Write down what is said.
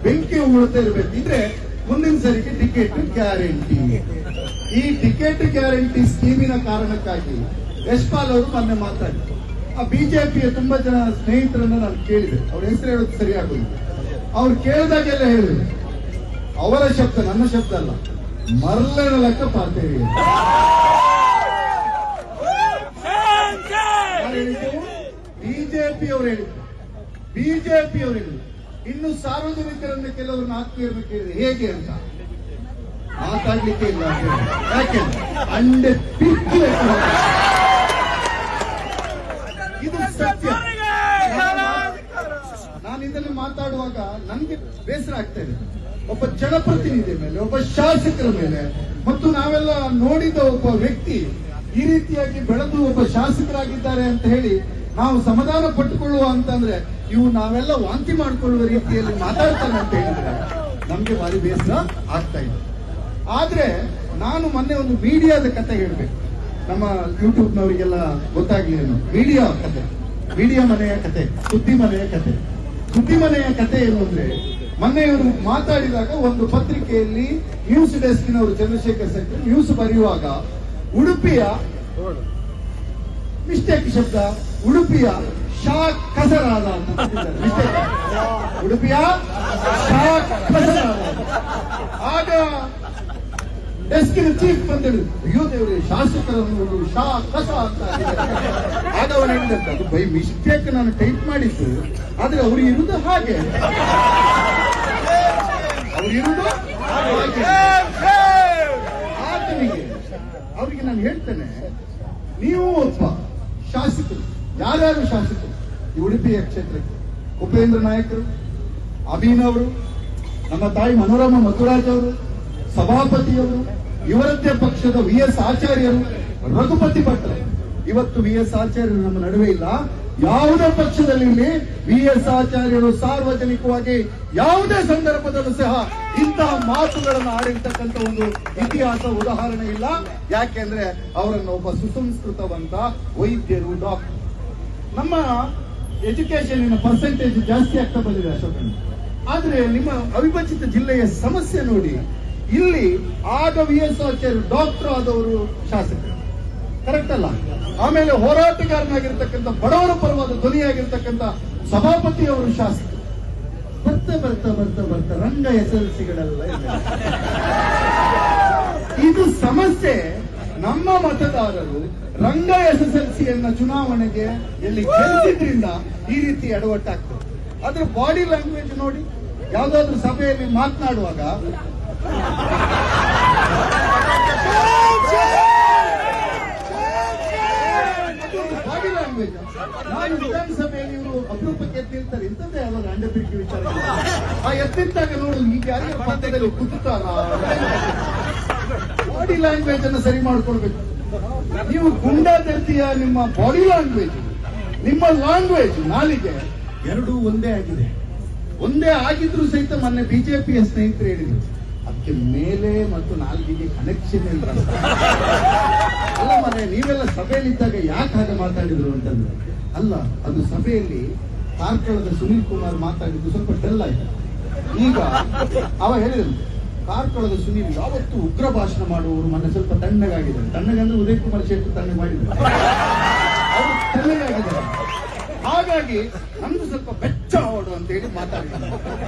ಬೆಂಕಿ ಉಗುಳ್ತಾ ಇರಬೇಕು. ಇದ್ರೆ ಮುಂದಿನ ಸರಿಗೆ ಟಿಕೆಟ್ ಗ್ಯಾರಂಟಿ. ಈ ಟಿಕೆಟ್ ಗ್ಯಾರಂಟಿ ಸ್ಕೀಮಿನ ಕಾರಣಕ್ಕಾಗಿ ಯಶ್ಪಾಲ್ ಅವರು ಮೊನ್ನೆ ಮಾತಾಡಿದ್ರು. ಆ ಬಿಜೆಪಿಯ ತುಂಬಾ ಜನ ಸ್ನೇಹಿತರನ್ನ ನಾನು ಕೇಳಿದೆ, ಅವ್ರ ಹೆಸರು ಹೇಳೋದು ಸರಿಯಾಗೋದು. ಅವ್ರು ಕೇಳಿದಾಗೆಲ್ಲ ಹೇಳಿದ್ರು, ಅವರ ಶಬ್ದ ನನ್ನ ಶಬ್ದ ಅಲ್ಲ, ಮರಳಿನ ಲೆಕ್ಕ ಪಾರ್ತೇವೆ. ಬಿಜೆಪಿ ಅವರು ಹೇಳಿದ್ರು. ಇನ್ನು ಸಾರ್ವಜನಿಕರನ್ನ ಕೆಲವರನ್ನ ಆತ್ಮೀಯರನ್ನ ಕೇಳಿದ್ರೆ ಹೇಗೆ ಅಂತ ಮಾತಾಡ್ಲಿಕ್ಕೆ ಇಲ್ಲ. ಯಾಕೆ ಅಂಡೆ ಪಿಕ್ಕಿ ಇದು ಸತ್ಯ. ನಾನು ಇದನ್ನು ಮಾತಾಡುವಾಗ ನನಗೆ ಬೇಸರ ಆಗ್ತಾ ಇದೆ. ಒಬ್ಬ ಜನಪ್ರತಿನಿಧಿ ಮೇಲೆ, ಒಬ್ಬ ಶಾಸಕರ ಮೇಲೆ, ಮತ್ತು ನಾವೆಲ್ಲ ನೋಡಿದ ಒಬ್ಬ ವ್ಯಕ್ತಿ ಈ ರೀತಿಯಾಗಿ ಬೆಳೆದು ಒಬ್ಬ ಶಾಸಕರಾಗಿದ್ದಾರೆ ಅಂತ ಹೇಳಿ ನಾವು ಸಮಾಧಾನ ಪಟ್ಟುಕೊಳ್ಳುವ ಅಂತಂದ್ರೆ ಇವು ನಾವೆಲ್ಲ ವಾಂತಿ ಮಾಡಿಕೊಳ್ಳುವ ರೀತಿಯಲ್ಲಿ ಮಾತಾಡ್ತಾನೆ ಅಂತ ಹೇಳಿದ್ರೆ ನಮ್ಗೆ ಭಾರಿ ಬೇಸರ ಆಗ್ತಾ ಇದೆ. ಆದ್ರೆ ನಾನು ಮೊನ್ನೆ ಒಂದು ಮೀಡಿಯಾದ ಕತೆ ಹೇಳ್ಬೇಕು, ನಮ್ಮ ಯೂಟ್ಯೂಬ್ನವರಿಗೆಲ್ಲ ಗೊತ್ತಾಗ್ಲಿಲ್ಲ. ಮೀಡಿಯಾ ಕತೆ, ಮೀಡಿಯಾ ಮನೆಯ ಕತೆ, ಸುದ್ದಿ ಮನೆಯ ಕತೆ. ಸುದ್ದಿ ಮನೆಯ ಕತೆ ಏನು ಅಂದ್ರೆ, ಮೊನ್ನೆ ಇವರು ಮಾತಾಡಿದಾಗ ಒಂದು ಪತ್ರಿಕೆಯಲ್ಲಿ ನ್ಯೂಸ್ ಡೆಸ್ಕಿನವರು ಚಂದ್ರಶೇಖರ್ ಸೆಂಟ್ರಿ ನ್ಯೂಸ್ ಬರೆಯುವಾಗ ಉಡುಪಿಯ ಮಿಸ್ಟೇಕ್ ಶಬ್ದ, ಉಡುಪಿಯ ಶಾ ಕಸರಾದ ಅಂತ ಮಿಸ್ಟೇಕ್, ಉಡುಪಿಯ ಶಾ ಕಸರಾದ. ಆಗ ಡೆಸ್ಕಿನ ಚೀಫ್ ಬಂದರು, ಅಯ್ಯೋ ದೇವರೇ, ಶಾಸಕರನ್ನು ಶಾ ಕಸ ಅಂತ. ಆಗ ಅವನು ಹೇಳಿದಂತೆ, ಅದು ಬೈ ಮಿಸ್ಟೇಕ್ ನಾನು ಟೈಪ್ ಮಾಡಿದ್ದು, ಆದ್ರೆ ಅವರು ಇರುವುದು ಹಾಗೆ, ಆತನಿಗೆ ಅವರಿಗೆ ನಾನು ಹೇಳ್ತೇನೆ, ನೀವು ಒಬ್ಬ ಶಾಸಕರು, ಯಾರ್ಯಾರು ಶಾಸಕರು ಈ ಉಡುಪಿಯ ಕ್ಷೇತ್ರಕ್ಕೆ, ಉಪೇಂದ್ರ ನಾಯಕರು, ಅಭಿನ್ ಅವರು, ನಮ್ಮ ತಾಯಿ ಮನೋರಮಾ ಮಧುರಾಜ್ ಅವರು, ಸಭಾಪತಿಯವರು, ಇವರದ್ದೇ ಪಕ್ಷದ VS ಆಚಾರ್ಯರು, ರಘುಪತಿ ಭಟ್ರು. ಇವತ್ತು VS ಆಚಾರ್ಯರು ನಮ್ಮ ನಡುವೆ ಇಲ್ಲ. ಯಾವುದೇ ಪಕ್ಷದಲ್ಲಿ VS ಆಚಾರ್ಯರು ಸಾರ್ವಜನಿಕವಾಗಿ ಯಾವುದೇ ಸಂದರ್ಭದಲ್ಲೂ ಸಹ ಇಂತಹ ಮಾತುಗಳನ್ನು ಆಡಿರ್ತಕ್ಕಂಥ ಒಂದು ಇತಿಹಾಸ ಉದಾಹರಣೆ ಇಲ್ಲ. ಯಾಕೆಂದ್ರೆ ಅವರನ್ನು ಒಬ್ಬ ಸುಸಂಸ್ಕೃತವಂತ ವೈದ್ಯರು, ಡಾಕ್ಟರ್. ನಮ್ಮ ಎಜುಕೇಶನ್ ಪರ್ಸೆಂಟೇಜ್ ಜಾಸ್ತಿ ಆಗ್ತಾ ಬಂದಿದೆ ಅಶೋಕಣ್ಣ. ಆದ್ರೆ ನಿಮ್ಮ ಅವಿಭಜಿತ ಜಿಲ್ಲೆಯ ಸಮಸ್ಯೆ ನೋಡಿ, ಇಲ್ಲಿ ಆಗ VS ಆಚಾರ್ಯರು ಡಾಕ್ಟರ್ ಆದವರು ಶಾಸಕರು, ಕರೆಕ್ಟ್ ಅಲ್ಲ? ಆಮೇಲೆ ಹೋರಾಟಗಾರನಾಗಿರ್ತಕ್ಕಂಥ, ಬಡವರ ಪರವಾದ ಧ್ವನಿಯಾಗಿರ್ತಕ್ಕಂಥ ಸಭಾಪತಿಯವರು ಶಾಸಕರು. ಬರ್ತಾ ಬರ್ತಾ ಬರ್ತಾ ಬರ್ತಾ ರಂಗ SLCಗಳೆಲ್ಲ ಇದು ಸಮಸ್ಯೆ. ನಮ್ಮ ಮತದಾರರು ರಂಗ SSLCಯನ್ನ ಚುನಾವಣೆಗೆ ಎಲ್ಲಿ ಗೆಲ್ಲಿದ್ರಿಂದ ಈ ರೀತಿ ಎಡವಟ್ಟಾಗ್ತದೆ. ಆದ್ರೆ ಬಾಡಿ ಲ್ಯಾಂಗ್ವೇಜ್ ನೋಡಿ, ಯಾವ್ದಾದ್ರು ಸಭೆಯಲ್ಲಿ ಮಾತನಾಡುವಾಗ ಬಾಡಿ ಲ್ಯಾಂಗ್ವೇಜ್, ನಾನು ವಿಧಾನಸಭೆಯಲ್ಲಿ ಇವರು ಅಪರೂಪಕ್ಕೆ ಎತ್ತಿರ್ತಾರೆ, ಇಂಥದ್ದೇ ಅವರ ಅಂಡಪಿರಿಕೆ ವಿಚಾರ. ಆ ಎತ್ತಿದ್ದಾಗ ನೋಡು, ಈಗ ಯಾರಿಗೂ ಪಕ್ಕದಲ್ಲಿ ಕುತ್ತುತ್ತಾರ. ಬಾಡಿ ಲ್ಯಾಂಗ್ವೇಜ್ ಅನ್ನು ಸರಿ ಮಾಡ್ಕೊಳ್ಬೇಕು. ನೀವು ಗುಂಡಾದರ್ತಿಯ ನಿಮ್ಮ ಬಾಡಿ ಲ್ಯಾಂಗ್ವೇಜ್, ನಿಮ್ಮ ಲ್ಯಾಂಗ್ವೇಜ್, ನಾಲಿಗೆ ಎರಡೂ ಒಂದೇ ಆಗಿದೆ. ಒಂದೇ ಆಗಿದ್ರು ಸಹಿತ ಮೊನ್ನೆ ಬಿಜೆಪಿಯ ಸ್ನೇಹಿತರು ಹೇಳಿದ್ರು, ಅದಕ್ಕೆ ಮೇಲೆ ಮತ್ತು ನಾಲ್ಗಿಗೆ ಕನೆಕ್ಷನ್ ಇಲ್ಲ. ಅಲ್ಲ ಮನೆ, ನೀವೆಲ್ಲ ಸಭೆಯಲ್ಲಿದ್ದಾಗ ಯಾಕೆ ಹಾಗೆ ಮಾತಾಡಿದ್ರು ಅಂತಂದ್ರೆ, ಅಲ್ಲ, ಅದು ಸಭೆಯಲ್ಲಿ ಕಾರ್ಕಳದ ಸುನೀಲ್ ಕುಮಾರ್ ಮಾತಾಡಿದ್ದು ಸ್ವಲ್ಪ ಡಲ್ ಆಯ್ತು. ಈಗ ಅವ ಹೇಳಿದ್ರು, ಕಾರ್ಕಳದ ಸುನೀಲ್ ಯಾವತ್ತು ಉಗ್ರ ಭಾಷಣ ಮಾಡುವವರು ಮೊನ್ನೆ ಸ್ವಲ್ಪ ತಣ್ಣಗಾಗಿದ್ದಾರೆ. ತಣ್ಣಗಂದ್ರೆ ಉದಯ್ ಕುಮಾರ್ ಶೆಟ್ಟಿ ತಣ್ಣಗೆ ಮಾಡಿದ್ರು, ಅವರು ತಣ್ಣಗಾಗಿದ್ದಾರೆ. ಹಾಗಾಗಿ ನಮ್ದು ಸ್ವಲ್ಪ ಬೆಚ್ಚ ಓಡು ಅಂತ ಹೇಳಿ ಮಾತಾಡಿದ್ದಾರೆ.